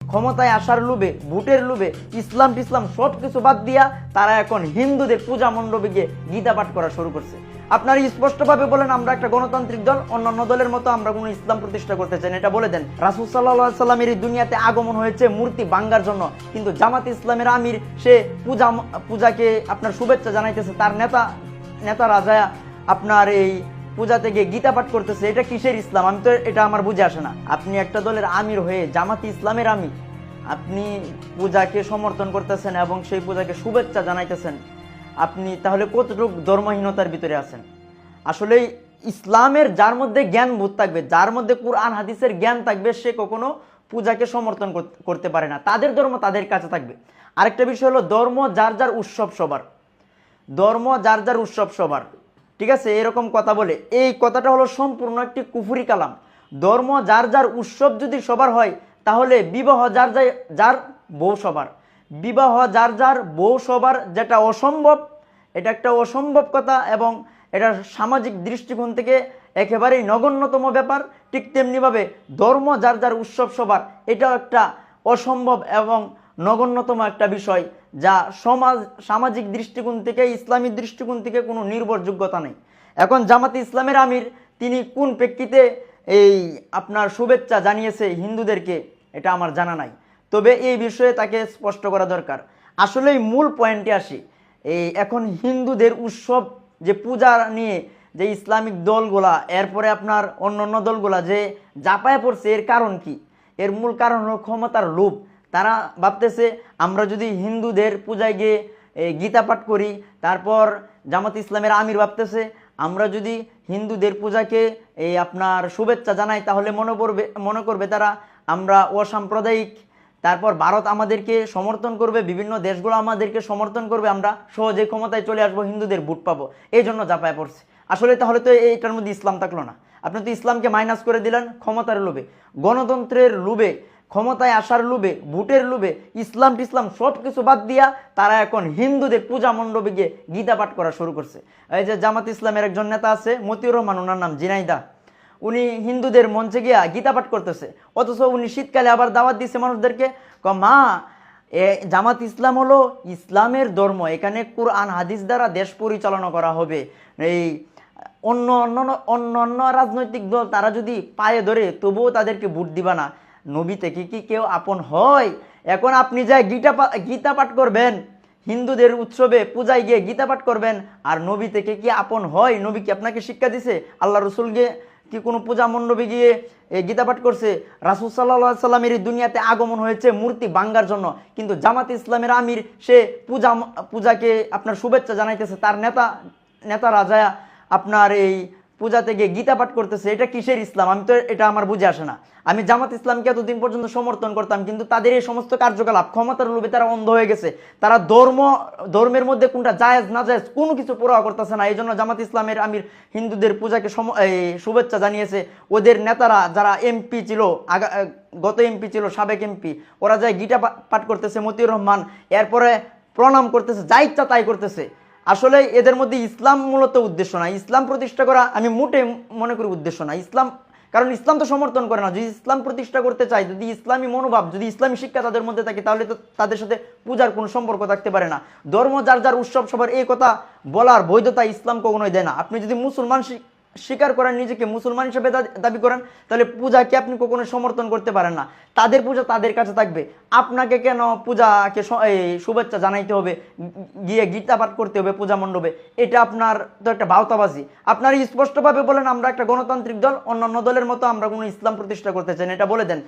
ক্ষমতায় আসার লোভে, ভোটের লোভে ইসলাম সব কিছু বাদ দিয়া তারা এখন হিন্দুদের পূজা মণ্ডপে গিয়ে গীতা পাঠ করা শুরু করছে। আপনারা স্পষ্টভাবে বলেন আমরা একটা গণতান্ত্রিক দল, অন্যান্য দলের মতো আমরা কোনো ইসলাম প্রতিষ্ঠা করতে চাই না, এটা বলে দেন। রাসূল সাল্লাল্লাহু আলাইহি সাল্লামের এই দুনিয়াতে আগমন হয়েছে মূর্তি ভাঙ্গার জন্য, কিন্তু জামাত ইসলামের আমির সে পূজাকে আপনার শুভেচ্ছা জানাইতেছে, তার নেতারা যায় আপনার এই পূজা থেকে গীতা পাঠ করতেছে। এটা কিসের ইসলাম? আমি তো এটা আমার বুঝে আসে না। আপনি একটা দলের আমির হয়ে, জামাত ইসলামের আমির, আপনি পূজাকে সমর্থন করতেছেন এবং সেই পূজাকে শুভেচ্ছা জানাইতেছেন, আপনি তাহলে কতটুকু ধর্মহীনতার ভিতরে আছেন? আসলে ইসলামের যার মধ্যে জ্ঞান বোধ থাকবে, যার মধ্যে কুরআন হাদিসের জ্ঞান থাকবে, সে কখনো পূজাকে সমর্থন করতে পারে না। তাদের ধর্ম তাদের কাছে থাকবে। আরেকটা বিষয় হলো ধর্ম যার যার উৎসব সবার, ধর্ম যার যার উৎসব সবার, ঠিক আছে, এরকম কথা বলে এই কথাটা হলো সম্পূর্ণ একটি কুফরি কালাম। ধর্ম যার যার উৎসব যদি সবার হয়, তাহলে বিবাহ যার বউ সবার, বিবাহ যার বউ সবার, যেটা অসম্ভব, এটা একটা অসম্ভব কথা এবং এটা সামাজিক দৃষ্টিকোণ থেকে একেবারেই নগণ্যতম ব্যাপার। ঠিক তেমনিভাবে ধর্ম যার উৎসব সবার, এটাও একটা অসম্ভব এবং নগণ্যতম একটা বিষয়, যা সামাজিক দৃষ্টিকোণ থেকে, ইসলামী দৃষ্টিকোণ থেকে কোনো নির্ভরযোগ্যতা নেই। এখন জামাতে ইসলামের আমির তিনি কোন প্রেক্ষিতে এই আপনার শুভেচ্ছা জানিয়েছে হিন্দুদেরকে, এটা আমার জানা নাই, তবে এই বিষয়ে তাকে স্পষ্ট করা দরকার। আসলে মূল পয়েন্টে আসি, এই এখন হিন্দুদের উৎসব যে পূজা নিয়ে যে ইসলামিক দলগুলা, এরপরে আপনার অন্যান্য দলগুলা যে জাপায় পড়ছে, এর কারণ কি? এর মূল কারণ হলো ক্ষমতার লোভ। তারা ভাবতেছে আমরা যদি হিন্দুদের পূজায় গিয়ে গীতা পাঠ করি, তারপর জামাত ইসলামের আমির ভাবতেছে আমরা যদি হিন্দুদের পূজাকে এই আপনার শুভেচ্ছা জানাই, তাহলে মনে করবে তারা আমরা অসাম্প্রদায়িক, তারপর ভারত আমাদেরকে সমর্থন করবে, বিভিন্ন দেশগুলো আমাদেরকে সমর্থন করবে, আমরা সহজে ক্ষমতায় চলে আসবো, হিন্দুদের ভোট পাবো, এই জন্য জাপায় পড়ছে। আসলে তাহলে তো এইটার মধ্যে ইসলাম থাকলো না। আপনি তো ইসলামকে মাইনাস করে দিলেন ক্ষমতার লোভে, গণতন্ত্রের লোভে, ক্ষমতায় আসার লোভে, ভোটের লোভে ইসলাম সব কিছু বাদ দিয়া তারা এখন হিন্দুদের পূজা মণ্ডপে গিয়ে গীতা পাঠ করা শুরু করছে। এই যে জামাত ইসলামের একজন নেতা আছে মতিউর রহমান, ওনার নাম জিনাইদা, উনি হিন্দুদের মঞ্চে গিয়া গীতা পাঠ করতেছে, অথচ উনি শীতকালে আবার দাওয়াত দিচ্ছে মানুষদেরকে, মা জামাত ইসলাম হলো ইসলামের ধর্ম, এখানে কুরআন হাদিস দ্বারা দেশ পরিচালনা করা হবে, এই অন্য রাজনৈতিক দল তারা যদি পায়ে ধরে তবুও তাদেরকে ভোট দিবা না, নবী থেকে কি কেউ আপন হয়? এখন আপনি যাই গীতা পাঠ করবেন, হিন্দুদের উৎসবে পূজায় গিয়ে গীতা পাঠ করবেন, আর নবী থেকে কি আপন হয়? নবী কি আপনাকে শিক্ষা দিছে? আল্লাহ রসুল গিয়ে কি কোনো পূজা মণ্ডপে গিয়ে গীতা পাঠ করছে? রাসূল সাল্লাল্লাহু আলাইহি সাল্লামের এই দুনিয়াতে আগমন হয়েছে মূর্তি ভাঙ্গার জন্য, কিন্তু জামাত ইসলামের আমির সে পূজাকে আপনার শুভেচ্ছা জানাইতেছে, তার নেতারা যায় আপনার এই পূজা থেকে গীতা পাঠ করতেছে। এটা কিসের ইসলাম? আমি তো এটা আমার বুঝে আসে না। আমি জামাত ইসলামকে এতদিন পর্যন্ত সমর্থন করতাম, কিন্তু তাদের এই সমস্ত কার্যকলাপ, ক্ষমতার লোভে তারা অন্ধ হয়ে গেছে। তারা ধর্মের মধ্যে কোনটা জায়েজ না জায়েজ কোনো কিছু পরোয়া করতেছে না। এই জন্য জামাত ইসলামের আমির হিন্দুদের পূজাকে শুভেচ্ছা জানিয়েছে। ওদের নেতারা যারা এমপি ছিল, গত এমপি ছিল, সাবেক এমপি, ওরা যায় গীতা পাঠ করতেছে, মতিউর রহমান, এরপরে প্রণাম করতেছে, যা ইচ্ছা তাই করতেছে। আসলে এদের মধ্যে ইসলাম মূলত উদ্দেশ্য না, ইসলাম প্রতিষ্ঠা করা আমি মোটে মনে করি উদ্দেশ্য না। কারণ ইসলাম তো সমর্থন করে না। যদি ইসলাম প্রতিষ্ঠা করতে চায়, যদি ইসলামী মনোভাব, যদি ইসলামী শিক্ষা তাদের মধ্যে থাকে, তাহলে তো তাদের সাথে পূজার কোনো সম্পর্ক থাকতে পারে না। ধর্ম যার উৎসব সবার, এই কথা বলার বৈধতা ইসলাম কখনোই দেয় না। আপনি যদি মুসলমান স্বীকার করেন, নিজেকে মুসলমান হিসেবে দাবি করেন, তাহলে পূজাকে আপনি কখনো সমর্থন করতে পারেন না। তাদের পূজা তাদের কাছে থাকবে, আপনাকে কেন পূজাকে শুভেচ্ছা জানাইতে হবে, গিয়ে গীতা পাঠ করতে হবে পূজা মণ্ডপে? এটা আপনার তো একটা ভাওতাবাজি। আপনারা স্পষ্টভাবে বলেন আমরা একটা গণতান্ত্রিক দল, অন্যান্য দলের মতো আমরা কোনো ইসলাম প্রতিষ্ঠা করতে চাই না, এটা বলে দেন।